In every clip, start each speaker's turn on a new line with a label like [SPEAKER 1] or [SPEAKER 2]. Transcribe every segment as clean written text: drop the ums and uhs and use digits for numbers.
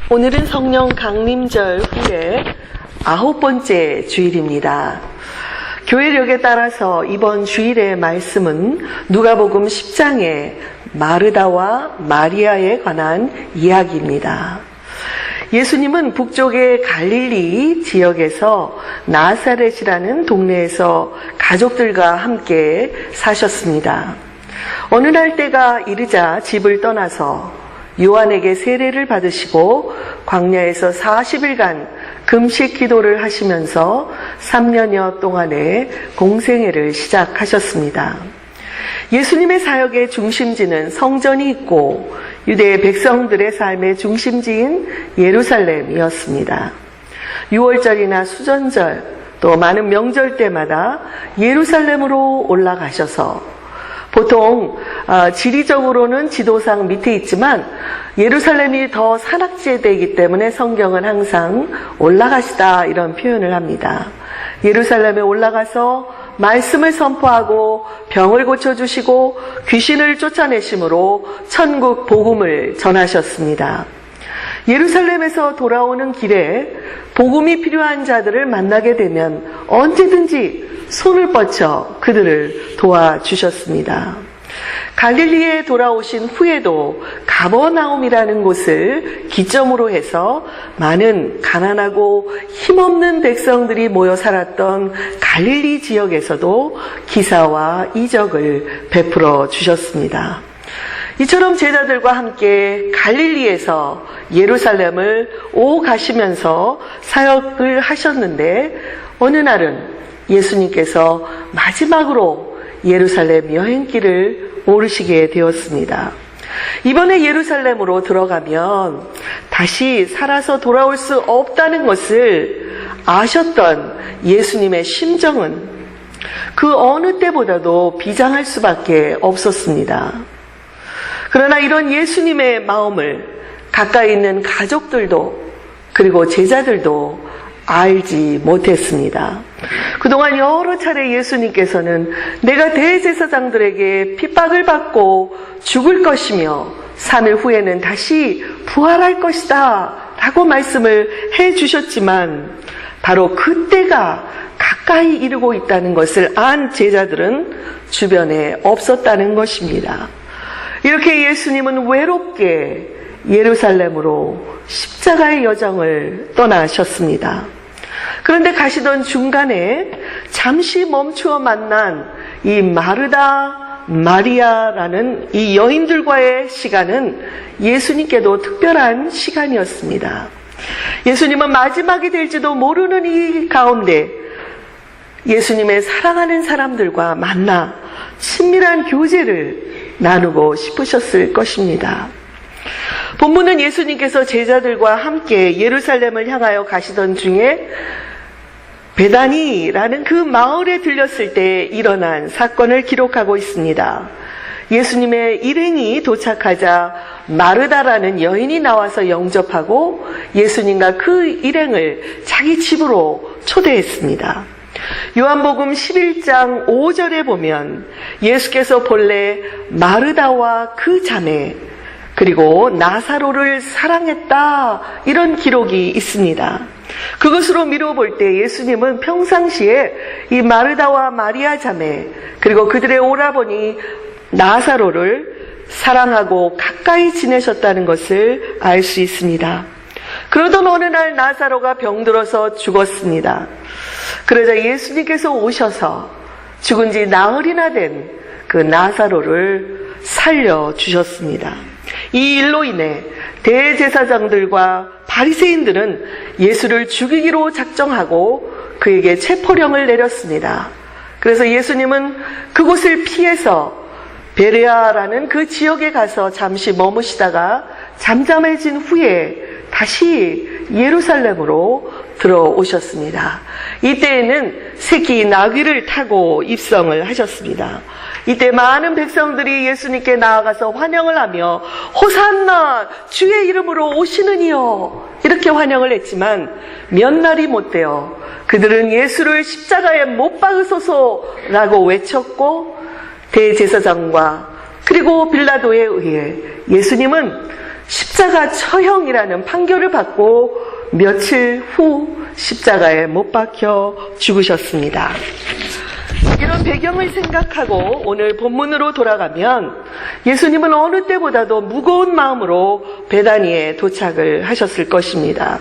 [SPEAKER 1] 오늘은 성령 강림절 후에 9번째 주일입니다. 교회력에 따라서 이번 주일의 말씀은 누가복음 10장의 마르다와 마리아에 관한 이야기입니다. 예수님은 북쪽의 갈릴리 지역에서 나사렛이라는 동네에서 가족들과 함께 사셨습니다. 어느 날 때가 이르자 집을 떠나서 요한에게 세례를 받으시고 광야에서 40일간 금식 기도를 하시면서 3년여 동안의 공생애를 시작하셨습니다. 예수님의 사역의 중심지는 성전이 있고 유대 백성들의 삶의 중심지인 예루살렘이었습니다. 6월절이나 수전절 또 많은 명절 때마다 예루살렘으로 올라가셔서 보통 지리적으로는 지도상 밑에 있지만 예루살렘이 더 산악지대이기 때문에 성경은 항상 올라가시다 이런 표현을 합니다. 예루살렘에 올라가서 말씀을 선포하고 병을 고쳐주시고 귀신을 쫓아내심으로 천국 복음을 전하셨습니다. 예루살렘에서 돌아오는 길에 복음이 필요한 자들을 만나게 되면 언제든지 손을 뻗쳐 그들을 도와주셨습니다. 갈릴리에 돌아오신 후에도 가버나움이라는 곳을 기점으로 해서 많은 가난하고 힘없는 백성들이 모여 살았던 갈릴리 지역에서도 기사와 이적을 베풀어 주셨습니다. 이처럼 제자들과 함께 갈릴리에서 예루살렘을 오가시면서 사역을 하셨는데 어느 날은 예수님께서 마지막으로 예루살렘 여행길을 오르시게 되었습니다. 이번에 예루살렘으로 들어가면 다시 살아서 돌아올 수 없다는 것을 아셨던 예수님의 심정은 그 어느 때보다도 비장할 수밖에 없었습니다. 그러나 이런 예수님의 마음을 가까이 있는 가족들도 그리고 제자들도 알지 못했습니다. 그동안 여러 차례 예수님께서는 내가 대제사장들에게 핍박을 받고 죽을 것이며 3일 후에는 다시 부활할 것이다 라고 말씀을 해주셨지만 바로 그때가 가까이 이르고 있다는 것을 안 제자들은 주변에 없었다는 것입니다. 이렇게 예수님은 외롭게 예루살렘으로 십자가의 여정을 떠나셨습니다. 그런데 가시던 중간에 잠시 멈추어 만난 이 마르다, 마리아라는 이 여인들과의 시간은 예수님께도 특별한 시간이었습니다. 예수님은 마지막이 될지도 모르는 이 가운데 예수님의 사랑하는 사람들과 만나 친밀한 교제를 나누고 싶으셨을 것입니다. 본문은 예수님께서 제자들과 함께 예루살렘을 향하여 가시던 중에 베다니라는 그 마을에 들렸을 때 일어난 사건을 기록하고 있습니다. 예수님의 일행이 도착하자 마르다라는 여인이 나와서 영접하고 예수님과 그 일행을 자기 집으로 초대했습니다. 요한복음 11장 5절에 보면 예수께서 본래 마르다와 그 자매 그리고 나사로를 사랑했다 이런 기록이 있습니다. 그것으로 미뤄볼 때 예수님은 평상시에 이 마르다와 마리아 자매 그리고 그들의 오라버니 나사로를 사랑하고 가까이 지내셨다는 것을 알 수 있습니다. 그러던 어느 날 나사로가 병들어서 죽었습니다. 그러자 예수님께서 오셔서 죽은 지 나흘이나 된 그 나사로를 살려주셨습니다. 이 일로 인해 대제사장들과 바리새인들은 예수를 죽이기로 작정하고 그에게 체포령을 내렸습니다. 그래서 예수님은 그곳을 피해서 베레아라는 그 지역에 가서 잠시 머무시다가 잠잠해진 후에 다시 예루살렘으로 들어오셨습니다. 이때에는 새끼 나귀를 타고 입성을 하셨습니다. 이때 많은 백성들이 예수님께 나아가서 환영을 하며 호산나 주의 이름으로 오시느니요 이렇게 환영을 했지만 몇 날이 못되어 그들은 예수를 십자가에 못 박으소서라고 외쳤고 대제사장과 그리고 빌라도에 의해 예수님은 십자가 처형이라는 판결을 받고 며칠 후 십자가에 못 박혀 죽으셨습니다. 이런 배경을 생각하고 오늘 본문으로 돌아가면 예수님은 어느 때보다도 무거운 마음으로 베다니에 도착을 하셨을 것입니다.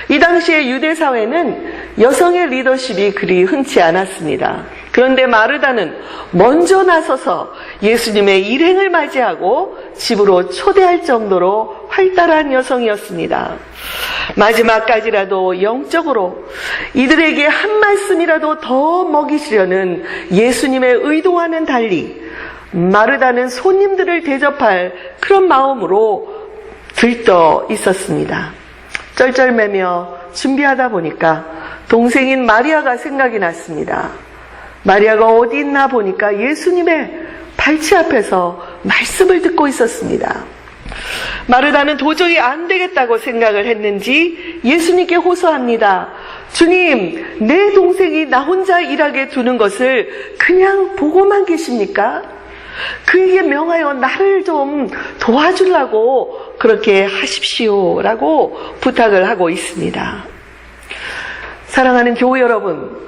[SPEAKER 1] 이 당시의 유대 사회는 여성의 리더십이 그리 흔치 않았습니다. 그런데 마르다는 먼저 나서서 예수님의 일행을 맞이하고 집으로 초대할 정도로 활달한 여성이었습니다. 마지막까지라도 영적으로 이들에게 한 말씀이라도 더 먹이시려는 예수님의 의도와는 달리 마르다는 손님들을 대접할 그런 마음으로 들떠 있었습니다. 쩔쩔매며 준비하다 보니까 동생인 마리아가 생각이 났습니다. 마리아가 어디 있나 보니까 예수님의 발치 앞에서 말씀을 듣고 있었습니다. 마르다는 도저히 안 되겠다고 생각을 했는지 예수님께 호소합니다. 주님, 내 동생이 나 혼자 일하게 두는 것을 그냥 보고만 계십니까? 그에게 명하여 나를 좀 도와주려고 그렇게 하십시오라고 부탁을 하고 있습니다. 사랑하는 교회 여러분,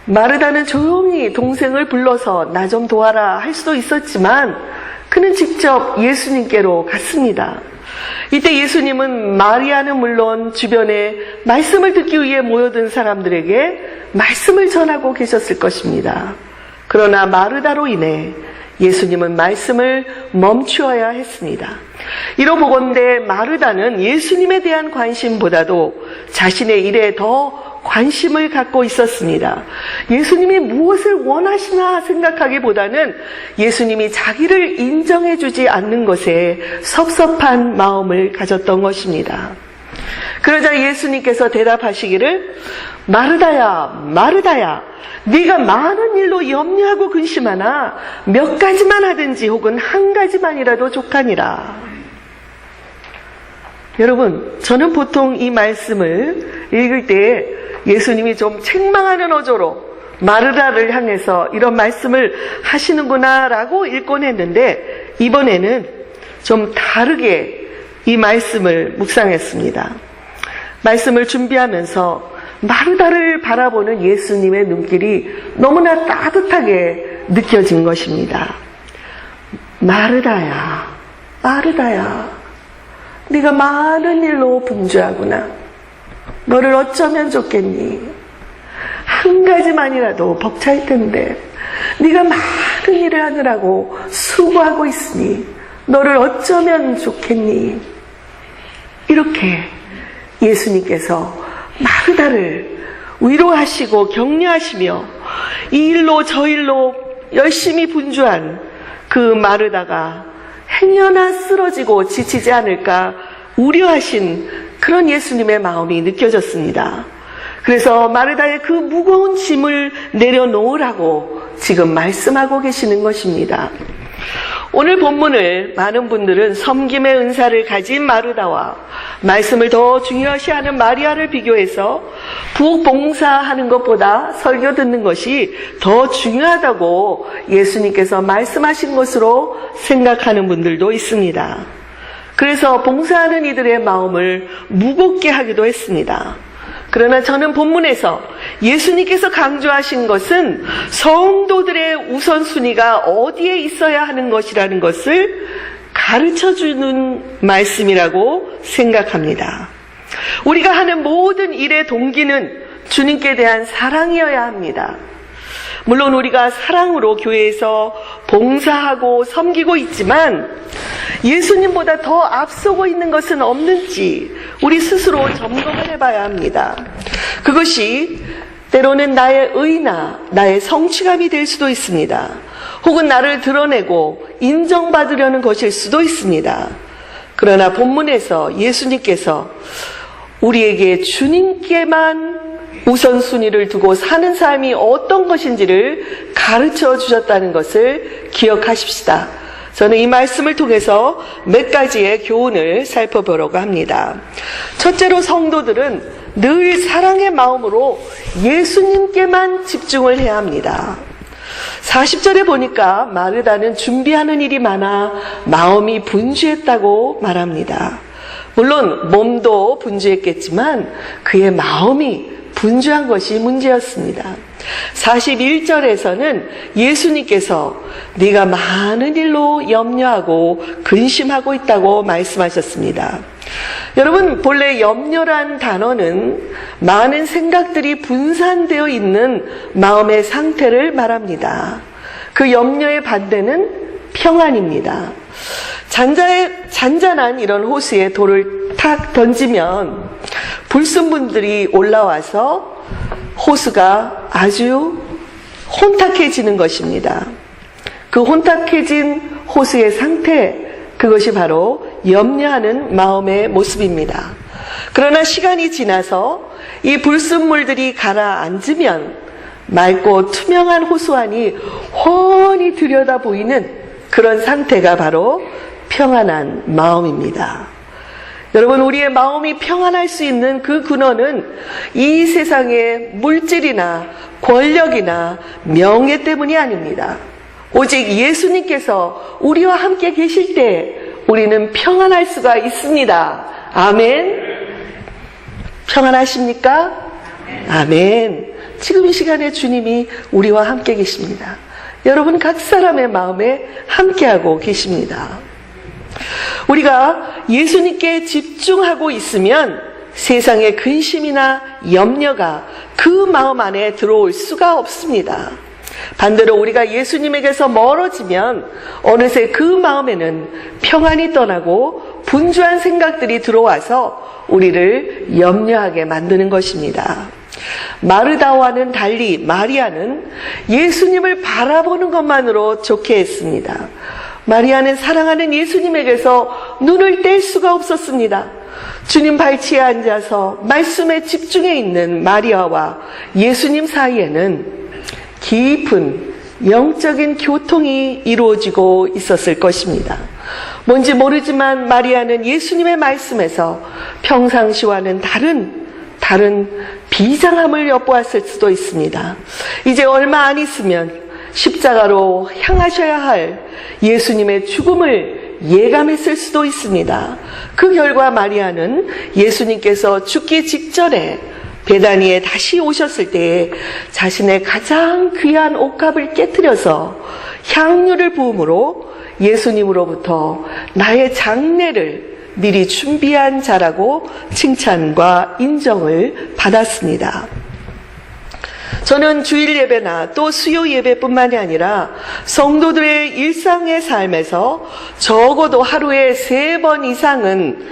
[SPEAKER 1] 마르다는 조용히 동생을 불러서 나 좀 도와라 할 수도 있었지만 그는 직접 예수님께로 갔습니다. 이때 예수님은 마리아는 물론 주변에 말씀을 듣기 위해 모여든 사람들에게 말씀을 전하고 계셨을 것입니다. 그러나 마르다로 인해 예수님은 말씀을 멈추어야 했습니다. 이로보건대 마르다는 예수님에 대한 관심보다도 자신의 일에 더 관심을 갖고 있었습니다. 예수님이 무엇을 원하시나 생각하기보다는 예수님이 자기를 인정해주지 않는 것에 섭섭한 마음을 가졌던 것입니다. 그러자 예수님께서 대답하시기를 마르다야, 마르다야, 네가 많은 일로 염려하고 근심하나 몇 가지만 하든지 혹은 한 가지만이라도 족하니라. 여러분, 저는 보통 이 말씀을 읽을 때 예수님이 좀 책망하는 어조로 마르다를 향해서 이런 말씀을 하시는구나 라고 읽곤 했는데 이번에는 좀 다르게 이 말씀을 묵상했습니다. 말씀을 준비하면서 마르다를 바라보는 예수님의 눈길이 너무나 따뜻하게 느껴진 것입니다. 마르다야, 마르다야, 네가 많은 일로 분주하구나. 너를 어쩌면 좋겠니? 한 가지만이라도 벅찰 텐데 네가 많은 일을 하느라고 수고하고 있으니 너를 어쩌면 좋겠니? 이렇게 예수님께서 마르다를 위로하시고 격려하시며 이 일로 저 일로 열심히 분주한 그 마르다가 행여나 쓰러지고 지치지 않을까 우려하신 그런 예수님의 마음이 느껴졌습니다. 그래서 마르다의 그 무거운 짐을 내려놓으라고 지금 말씀하고 계시는 것입니다. 오늘 본문을 많은 분들은 섬김의 은사를 가진 마르다와 말씀을 더 중요시하는 마리아를 비교해서 부엌 봉사하는 것보다 설교 듣는 것이 더 중요하다고 예수님께서 말씀하신 것으로 생각하는 분들도 있습니다. 그래서 봉사하는 이들의 마음을 무겁게 하기도 했습니다. 그러나 저는 본문에서 예수님께서 강조하신 것은 성도들의 우선순위가 어디에 있어야 하는 것이라는 것을 가르쳐주는 말씀이라고 생각합니다. 우리가 하는 모든 일의 동기는 주님께 대한 사랑이어야 합니다. 물론 우리가 사랑으로 교회에서 봉사하고 섬기고 있지만 예수님보다 더 앞서고 있는 것은 없는지 우리 스스로 점검을 해봐야 합니다. 그것이 때로는 나의 의나 나의 성취감이 될 수도 있습니다. 혹은 나를 드러내고 인정받으려는 것일 수도 있습니다. 그러나 본문에서 예수님께서 우리에게 주님께만 우선순위를 두고 사는 삶이 어떤 것인지를 가르쳐 주셨다는 것을 기억하십시다. 저는 이 말씀을 통해서 몇 가지의 교훈을 살펴보려고 합니다. 첫째로 성도들은 늘 사랑의 마음으로 예수님께만 집중을 해야 합니다. 40절에 보니까 마르다는 준비하는 일이 많아 마음이 분주했다고 말합니다. 물론 몸도 분주했겠지만 그의 마음이 분주한 것이 문제였습니다. 41절에서는 예수님께서 네가 많은 일로 염려하고 근심하고 있다고 말씀하셨습니다. 여러분, 본래 염려란 단어는 많은 생각들이 분산되어 있는 마음의 상태를 말합니다. 그 염려의 반대는 평안입니다. 잔잔한 이런 호수에 돌을 탁 던지면 불순물들이 올라와서 호수가 아주 혼탁해지는 것입니다. 그 혼탁해진 호수의 상태, 그것이 바로 염려하는 마음의 모습입니다. 그러나 시간이 지나서 이 불순물들이 가라앉으면 맑고 투명한 호수 안이 훤히 들여다 보이는 그런 상태가 바로 평안한 마음입니다. 여러분, 우리의 마음이 평안할 수 있는 그 근원은 이 세상의 물질이나 권력이나 명예 때문이 아닙니다. 오직 예수님께서 우리와 함께 계실 때 우리는 평안할 수가 있습니다. 아멘. 평안하십니까? 아멘. 지금 이 시간에 주님이 우리와 함께 계십니다. 여러분, 각 사람의 마음에 함께하고 계십니다. 우리가 예수님께 집중하고 있으면 세상의 근심이나 염려가 그 마음 안에 들어올 수가 없습니다. 반대로 우리가 예수님에게서 멀어지면 어느새 그 마음에는 평안이 떠나고 분주한 생각들이 들어와서 우리를 염려하게 만드는 것입니다. 마르다와는 달리 마리아는 예수님을 바라보는 것만으로 좋게 했습니다. 마리아는 사랑하는 예수님에게서 눈을 뗄 수가 없었습니다. 주님 발치에 앉아서 말씀에 집중해 있는 마리아와 예수님 사이에는 깊은 영적인 교통이 이루어지고 있었을 것입니다. 뭔지 모르지만 마리아는 예수님의 말씀에서 평상시와는 다른 비장함을 엿보았을 수도 있습니다. 이제 얼마 안 있으면 십자가로 향하셔야 할 예수님의 죽음을 예감했을 수도 있습니다. 그 결과 마리아는 예수님께서 죽기 직전에 베다니에 다시 오셨을 때에 자신의 가장 귀한 옷값을 깨뜨려서 향유를 부음으로 예수님으로부터 나의 장례를 미리 준비한 자라고 칭찬과 인정을 받았습니다. 저는 주일 예배나 또 수요 예배뿐만이 아니라 성도들의 일상의 삶에서 적어도 하루에 3번 이상은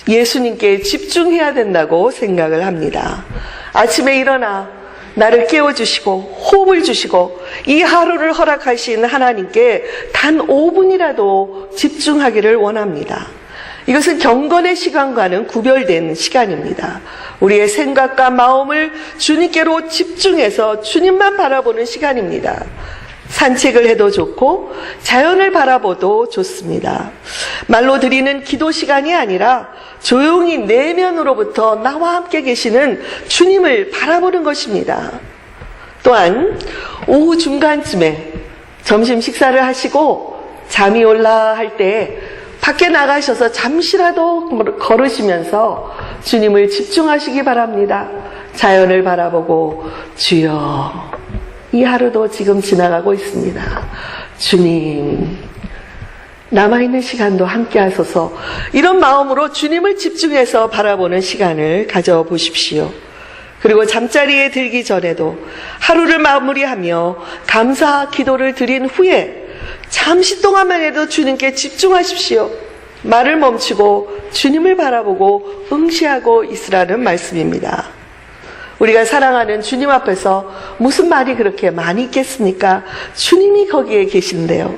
[SPEAKER 1] 예수님께 집중해야 된다고 생각을 합니다. 아침에 일어나 나를 깨워주시고 호흡을 주시고 이 하루를 허락하신 하나님께 단 5분이라도 집중하기를 원합니다. 이것은 경건의 시간과는 구별된 시간입니다. 우리의 생각과 마음을 주님께로 집중해서 주님만 바라보는 시간입니다. 산책을 해도 좋고 자연을 바라보도 좋습니다. 말로 드리는 기도 시간이 아니라 조용히 내면으로부터 나와 함께 계시는 주님을 바라보는 것입니다. 또한 오후 중간쯤에 점심 식사를 하시고 잠이 올라 할 때 밖에 나가셔서 잠시라도 걸으시면서 주님을 집중하시기 바랍니다. 자연을 바라보고 주여, 이 하루도 지금 지나가고 있습니다. 주님, 남아있는 시간도 함께 하소서. 이런 마음으로 주님을 집중해서 바라보는 시간을 가져보십시오. 그리고 잠자리에 들기 전에도 하루를 마무리하며 감사 기도를 드린 후에 잠시 동안만 해도 주님께 집중하십시오. 말을 멈추고 주님을 바라보고 응시하고 있으라는 말씀입니다. 우리가 사랑하는 주님 앞에서 무슨 말이 그렇게 많이 있겠습니까? 주님이 거기에 계신데요.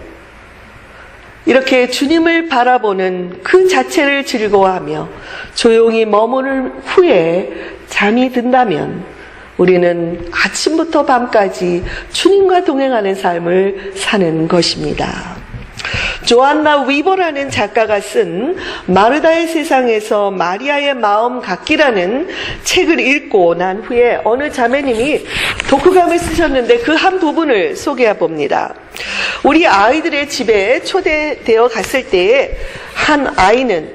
[SPEAKER 1] 이렇게 주님을 바라보는 그 자체를 즐거워하며 조용히 머무는 후에 잠이 든다면 우리는 아침부터 밤까지 주님과 동행하는 삶을 사는 것입니다. 조안나 위버라는 작가가 쓴 마르다의 세상에서 마리아의 마음 갖기라는 책을 읽고 난 후에 어느 자매님이 독후감을 쓰셨는데 그 한 부분을 소개해 봅니다. 우리 아이들의 집에 초대되어 갔을 때에 한 아이는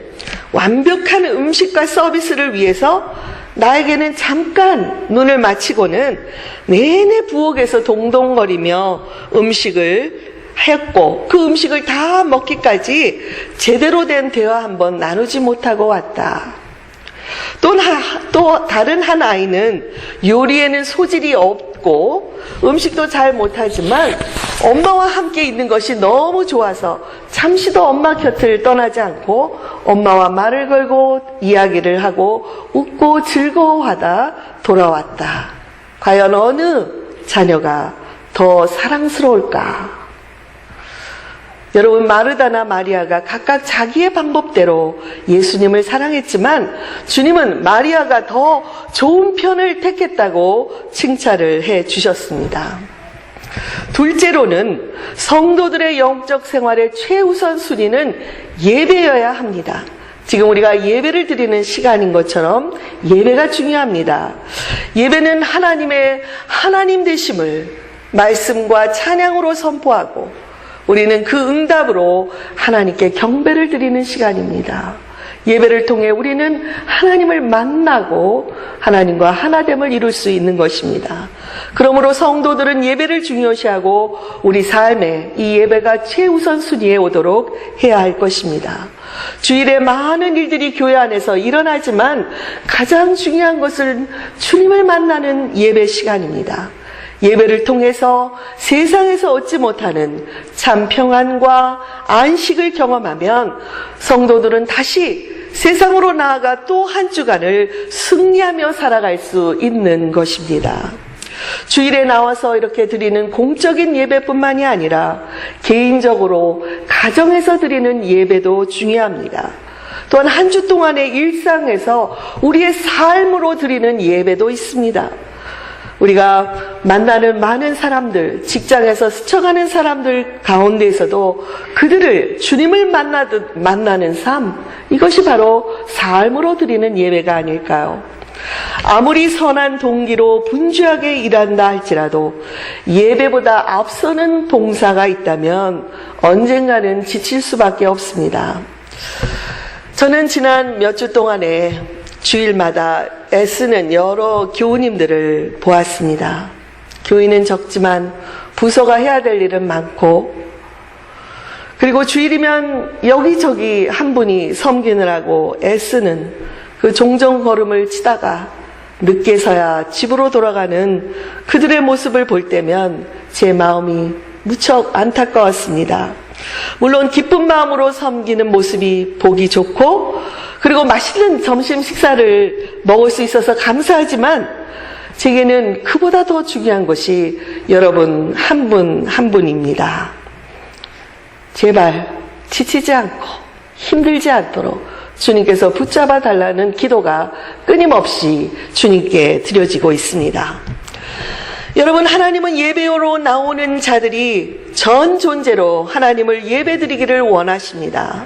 [SPEAKER 1] 완벽한 음식과 서비스를 위해서 나에게는 잠깐 눈을 마치고는 내내 부엌에서 동동거리며 음식을 했고 그 음식을 다 먹기까지 제대로 된 대화 한번 나누지 못하고 왔다. 또 다른 한 아이는 요리에는 소질이 없고 음식도 잘 못하지만 엄마와 함께 있는 것이 너무 좋아서 잠시도 엄마 곁을 떠나지 않고 엄마와 말을 걸고 이야기를 하고 웃고 즐거워하다 돌아왔다. 과연 어느 자녀가 더 사랑스러울까? 여러분, 마르다나 마리아가 각각 자기의 방법대로 예수님을 사랑했지만 주님은 마리아가 더 좋은 편을 택했다고 칭찬을 해 주셨습니다. 둘째로는 성도들의 영적 생활의 최우선 순위는 예배여야 합니다. 지금 우리가 예배를 드리는 시간인 것처럼 예배가 중요합니다. 예배는 하나님의 하나님 되심을 말씀과 찬양으로 선포하고 우리는 그 응답으로 하나님께 경배를 드리는 시간입니다. 예배를 통해 우리는 하나님을 만나고 하나님과 하나됨을 이룰 수 있는 것입니다. 그러므로 성도들은 예배를 중요시하고 우리 삶에 이 예배가 최우선 순위에 오도록 해야 할 것입니다. 주일에 많은 일들이 교회 안에서 일어나지만 가장 중요한 것은 주님을 만나는 예배 시간입니다. 예배를 통해서 세상에서 얻지 못하는 참 평안과 안식을 경험하면 성도들은 다시 세상으로 나아가 또 한 주간을 승리하며 살아갈 수 있는 것입니다. 주일에 나와서 이렇게 드리는 공적인 예배뿐만이 아니라 개인적으로 가정에서 드리는 예배도 중요합니다. 또한 한 주 동안의 일상에서 우리의 삶으로 드리는 예배도 있습니다. 우리가 만나는 많은 사람들, 직장에서 스쳐가는 사람들 가운데에서도 그들을 주님을 만나는 삶, 이것이 바로 삶으로 드리는 예배가 아닐까요? 아무리 선한 동기로 분주하게 일한다 할지라도 예배보다 앞서는 봉사가 있다면 언젠가는 지칠 수밖에 없습니다. 저는 지난 몇 주 동안에 주일마다 애쓰는 여러 교우님들을 보았습니다. 교인은 적지만 부서가 해야 될 일은 많고, 그리고 주일이면 여기저기 한 분이 섬기느라고 애쓰는 그 종종 걸음을 치다가 늦게서야 집으로 돌아가는 그들의 모습을 볼 때면 제 마음이 무척 안타까웠습니다. 물론 기쁜 마음으로 섬기는 모습이 보기 좋고 그리고 맛있는 점심 식사를 먹을 수 있어서 감사하지만 제게는 그보다 더 중요한 것이 여러분 한 분 한 분입니다. 제발 지치지 않고 힘들지 않도록 주님께서 붙잡아 달라는 기도가 끊임없이 주님께 드려지고 있습니다. 여러분, 하나님은 예배로 나오는 자들이 전 존재로 하나님을 예배드리기를 원하십니다.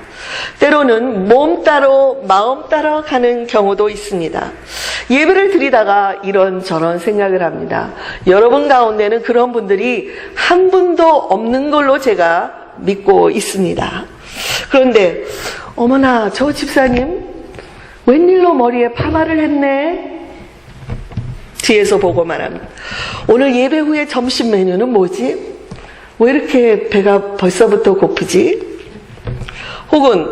[SPEAKER 1] 때로는 몸 따로 마음 따라 가는 경우도 있습니다. 예배를 드리다가 이런저런 생각을 합니다. 여러분 가운데는 그런 분들이 한 분도 없는 걸로 제가 믿고 있습니다. 그런데 어머나, 저 집사님 웬일로 머리에 파마를 했네? 뒤에서 보고 말합니다. 오늘 예배 후에 점심 메뉴는 뭐지? 왜 이렇게 배가 벌써부터 고프지? 혹은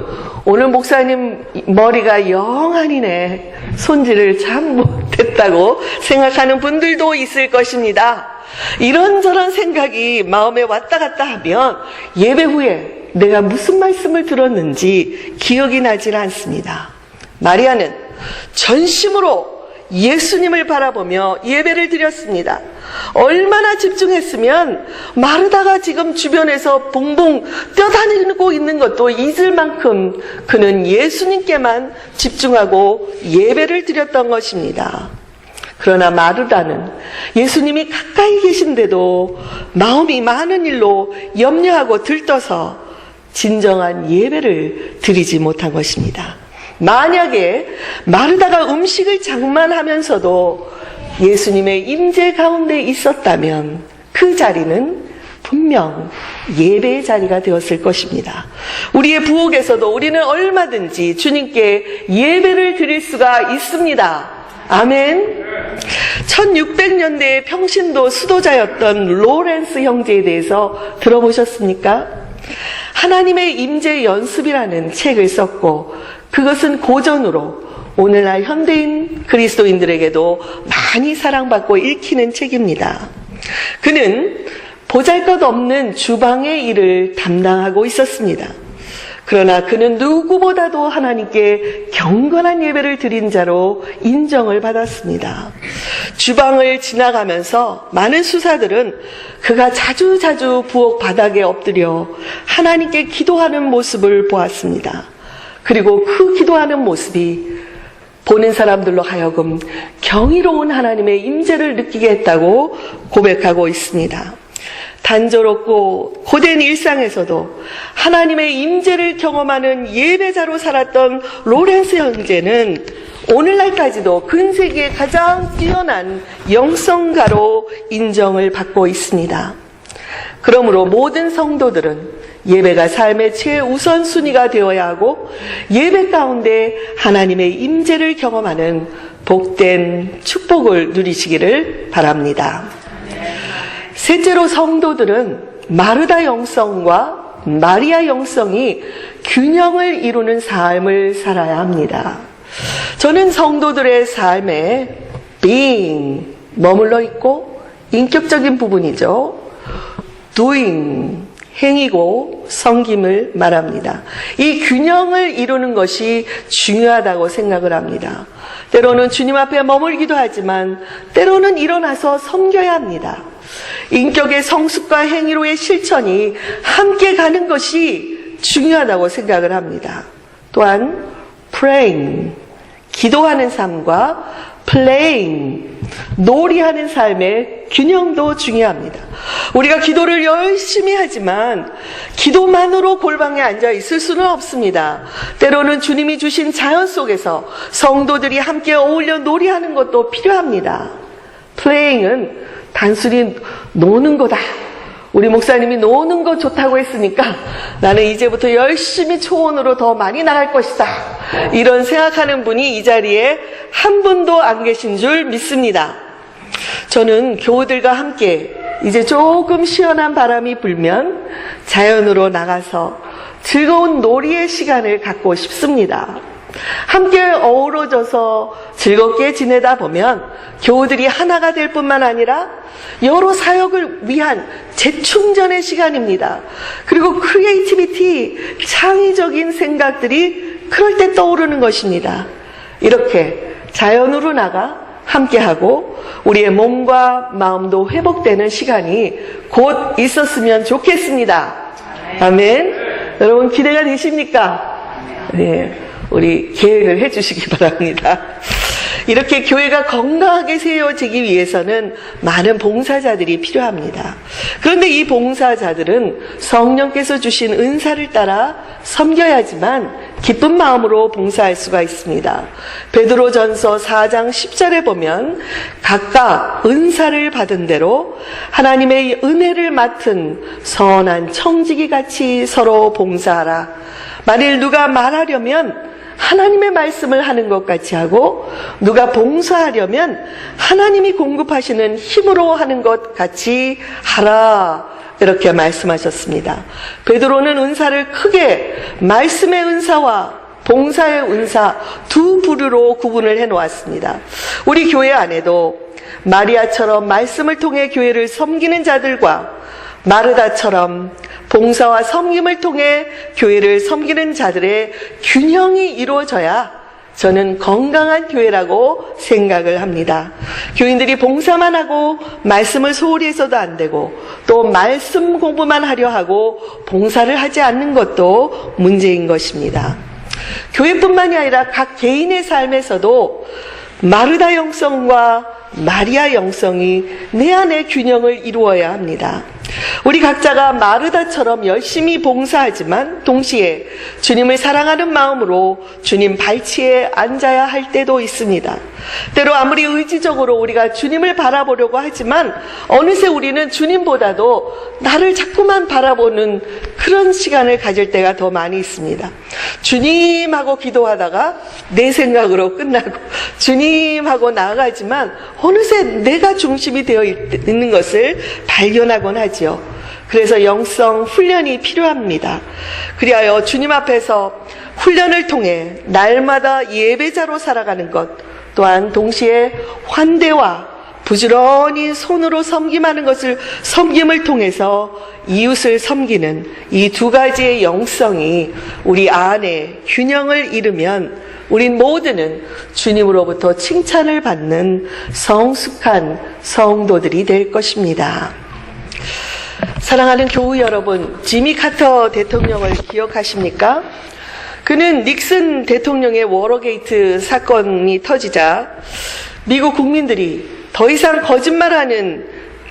[SPEAKER 1] 오늘 목사님 머리가 영 아니네. 손질을 참 못했다고 생각하는 분들도 있을 것입니다. 이런저런 생각이 마음에 왔다 갔다 하면 예배 후에 내가 무슨 말씀을 들었는지 기억이 나질 않습니다. 마리아는 전심으로 예수님을 바라보며 예배를 드렸습니다. 얼마나 집중했으면 마르다가 지금 주변에서 붕붕 뛰어다니고 있는 것도 잊을 만큼 그는 예수님께만 집중하고 예배를 드렸던 것입니다. 그러나 마르다는 예수님이 가까이 계신데도 마음이 많은 일로 염려하고 들떠서 진정한 예배를 드리지 못한 것입니다. 만약에 마르다가 음식을 장만하면서도 예수님의 임재 가운데 있었다면 그 자리는 분명 예배의 자리가 되었을 것입니다. 우리의 부엌에서도 우리는 얼마든지 주님께 예배를 드릴 수가 있습니다. 아멘. 1600년대의 평신도 수도자였던 로렌스 형제에 대해서 들어보셨습니까? 하나님의 임재 연습이라는 책을 썼고, 그것은 고전으로 오늘날 현대인 그리스도인들에게도 많이 사랑받고 읽히는 책입니다. 그는 보잘것없는 주방의 일을 담당하고 있었습니다. 그러나 그는 누구보다도 하나님께 경건한 예배를 드린 자로 인정을 받았습니다. 주방을 지나가면서 많은 수사들은 그가 자주자주 부엌 바닥에 엎드려 하나님께 기도하는 모습을 보았습니다. 그리고 그 기도하는 모습이 보는 사람들로 하여금 경이로운 하나님의 임재를 느끼게 했다고 고백하고 있습니다. 단조롭고 고된 일상에서도 하나님의 임재를 경험하는 예배자로 살았던 로렌스 형제는 오늘날까지도 근세기의 가장 뛰어난 영성가로 인정을 받고 있습니다. 그러므로 모든 성도들은 예배가 삶의 최우선순위가 되어야 하고, 예배 가운데 하나님의 임재를 경험하는 복된 축복을 누리시기를 바랍니다. 셋째로, 성도들은 마르다 영성과 마리아 영성이 균형을 이루는 삶을 살아야 합니다. 저는 성도들의 삶에 being 머물러 있고, 인격적인 부분이죠. doing 행위고 섬김을 말합니다. 이 균형을 이루는 것이 중요하다고 생각을 합니다. 때로는 주님 앞에 머물기도 하지만 때로는 일어나서 섬겨야 합니다. 인격의 성숙과 행위로의 실천이 함께 가는 것이 중요하다고 생각을 합니다. 또한 praying, 기도하는 삶과 playing, 놀이하는 삶의 균형도 중요합니다. 우리가 기도를 열심히 하지만 기도만으로 골방에 앉아 있을 수는 없습니다. 때로는 주님이 주신 자연 속에서 성도들이 함께 어울려 놀이하는 것도 필요합니다. playing은 단순히 노는 거다. 우리 목사님이 노는 거 좋다고 했으니까 나는 이제부터 열심히 초원으로 더 많이 나갈 것이다. 이런 생각하는 분이 이 자리에 한 분도 안 계신 줄 믿습니다. 저는 교우들과 함께 이제 조금 시원한 바람이 불면 자연으로 나가서 즐거운 놀이의 시간을 갖고 싶습니다. 함께 어우러져서 즐겁게 지내다 보면 교우들이 하나가 될 뿐만 아니라 여러 사역을 위한 재충전의 시간입니다. 그리고 크리에이티비티, 창의적인 생각들이 그럴 때 떠오르는 것입니다. 이렇게 자연으로 나가 함께하고 우리의 몸과 마음도 회복되는 시간이 곧 있었으면 좋겠습니다. 아멘. 여러분 기대가 되십니까? 네. 우리 계획을 해주시기 바랍니다. 이렇게 교회가 건강하게 세워지기 위해서는 많은 봉사자들이 필요합니다. 그런데 이 봉사자들은 성령께서 주신 은사를 따라 섬겨야지만 기쁜 마음으로 봉사할 수가 있습니다. 베드로전서 4장 10절에 보면 각각 은사를 받은 대로 하나님의 은혜를 맡은 선한 청지기 같이 서로 봉사하라. 만일 누가 말하려면 하나님의 말씀을 하는 것 같이 하고, 누가 봉사하려면 하나님이 공급하시는 힘으로 하는 것 같이 하라. 이렇게 말씀하셨습니다. 베드로는 은사를 크게 말씀의 은사와 봉사의 은사 두 부류로 구분을 해놓았습니다. 우리 교회 안에도 마리아처럼 말씀을 통해 교회를 섬기는 자들과 마르다처럼 봉사와 섬김을 통해 교회를 섬기는 자들의 균형이 이루어져야 저는 건강한 교회라고 생각을 합니다. 교인들이 봉사만 하고 말씀을 소홀히 해서도 안 되고, 또 말씀 공부만 하려 하고 봉사를 하지 않는 것도 문제인 것입니다. 교회뿐만이 아니라 각 개인의 삶에서도 마르다 영성과 마리아 영성이 내 안에 균형을 이루어야 합니다. 우리 각자가 마르다처럼 열심히 봉사하지만 동시에 주님을 사랑하는 마음으로 주님 발치에 앉아야 할 때도 있습니다. 때로 아무리 의지적으로 우리가 주님을 바라보려고 하지만 어느새 우리는 주님보다도 나를 자꾸만 바라보는 그런 시간을 가질 때가 더 많이 있습니다. 주님하고 기도하다가 내 생각으로 끝나고 주님하고 나아가지만 어느새 내가 중심이 되어 있는 것을 발견하곤 하지요. 그래서 영성 훈련이 필요합니다. 그리하여 주님 앞에서 훈련을 통해 날마다 예배자로 살아가는 것, 또한 동시에 환대와 부지런히 손으로 섬김을 통해서 이웃을 섬기는 이 두 가지의 영성이 우리 안에 균형을 이루면 우린 모두는 주님으로부터 칭찬을 받는 성숙한 성도들이 될 것입니다. 사랑하는 교우 여러분, 지미 카터 대통령을 기억하십니까? 그는 닉슨 대통령의 워터게이트 사건이 터지자 미국 국민들이 더 이상 거짓말하는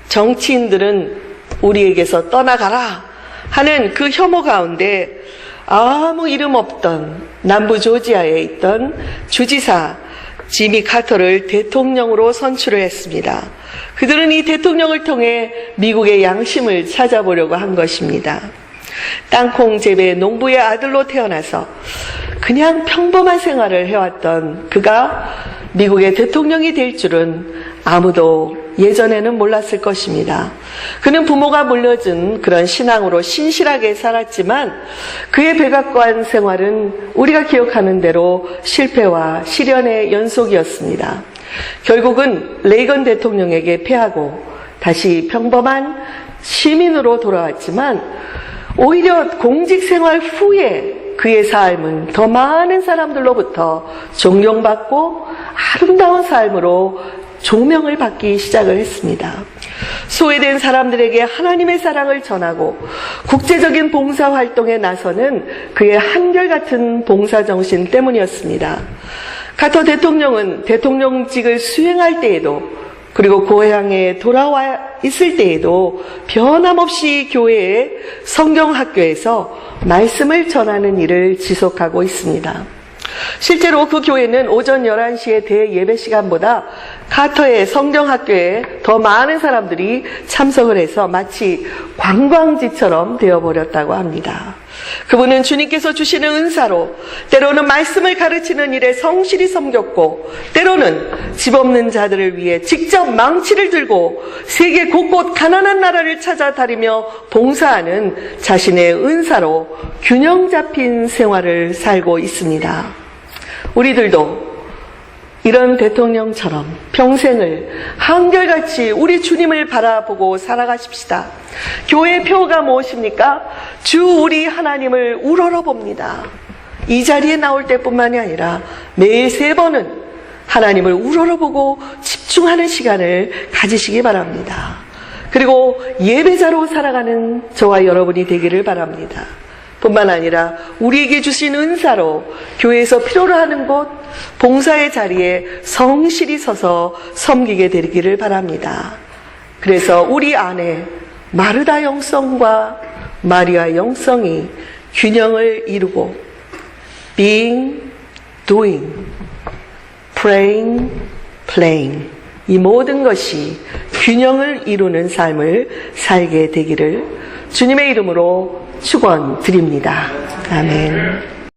[SPEAKER 1] 정치인들은 우리에게서 떠나가라 하는 그 혐오 가운데 아무 이름 없던 남부 조지아에 있던 주지사 지미 카터를 대통령으로 선출을 했습니다. 그들은 이 대통령을 통해 미국의 양심을 찾아보려고 한 것입니다. 땅콩 재배 농부의 아들로 태어나서 그냥 평범한 생활을 해왔던 그가 미국의 대통령이 될 줄은 아무도 예전에는 몰랐을 것입니다. 그는 부모가 물려준 그런 신앙으로 신실하게 살았지만 그의 백악관 생활은 우리가 기억하는 대로 실패와 시련의 연속이었습니다. 결국은 레이건 대통령에게 패하고 다시 평범한 시민으로 돌아왔지만 오히려 공직 생활 후에 그의 삶은 더 많은 사람들로부터 존경받고 아름다운 삶으로 조명을 받기 시작을 했습니다. 소외된 사람들에게 하나님의 사랑을 전하고 국제적인 봉사활동에 나서는 그의 한결같은 봉사정신 때문이었습니다. 카터 대통령은 대통령직을 수행할 때에도 그리고 고향에 돌아와 있을 때에도 변함없이 교회의 성경학교에서 말씀을 전하는 일을 지속하고 있습니다. 실제로 그 교회는 오전 11시에 대예배 시간보다 카터의 성경학교에 더 많은 사람들이 참석을 해서 마치 관광지처럼 되어버렸다고 합니다. 그분은 주님께서 주시는 은사로 때로는 말씀을 가르치는 일에 성실히 섬겼고 때로는 집 없는 자들을 위해 직접 망치를 들고 세계 곳곳 가난한 나라를 찾아다니며 봉사하는 자신의 은사로 균형 잡힌 생활을 살고 있습니다. 우리들도 이런 대통령처럼 평생을 한결같이 우리 주님을 바라보고 살아가십시다. 교회의 표가 무엇입니까? 주 우리 하나님을 우러러봅니다. 이 자리에 나올 때뿐만이 아니라 매일 3번은 하나님을 우러러보고 집중하는 시간을 가지시기 바랍니다. 그리고 예배자로 살아가는 저와 여러분이 되기를 바랍니다. 뿐만 아니라 우리에게 주신 은사로 교회에서 필요로 하는 곳, 봉사의 자리에 성실히 서서 섬기게 되기를 바랍니다. 그래서 우리 안에 마르다 영성과 마리아 영성이 균형을 이루고 being, doing, praying, playing 이 모든 것이 균형을 이루는 삶을 살게 되기를 주님의 이름으로 축원드립니다. 아멘.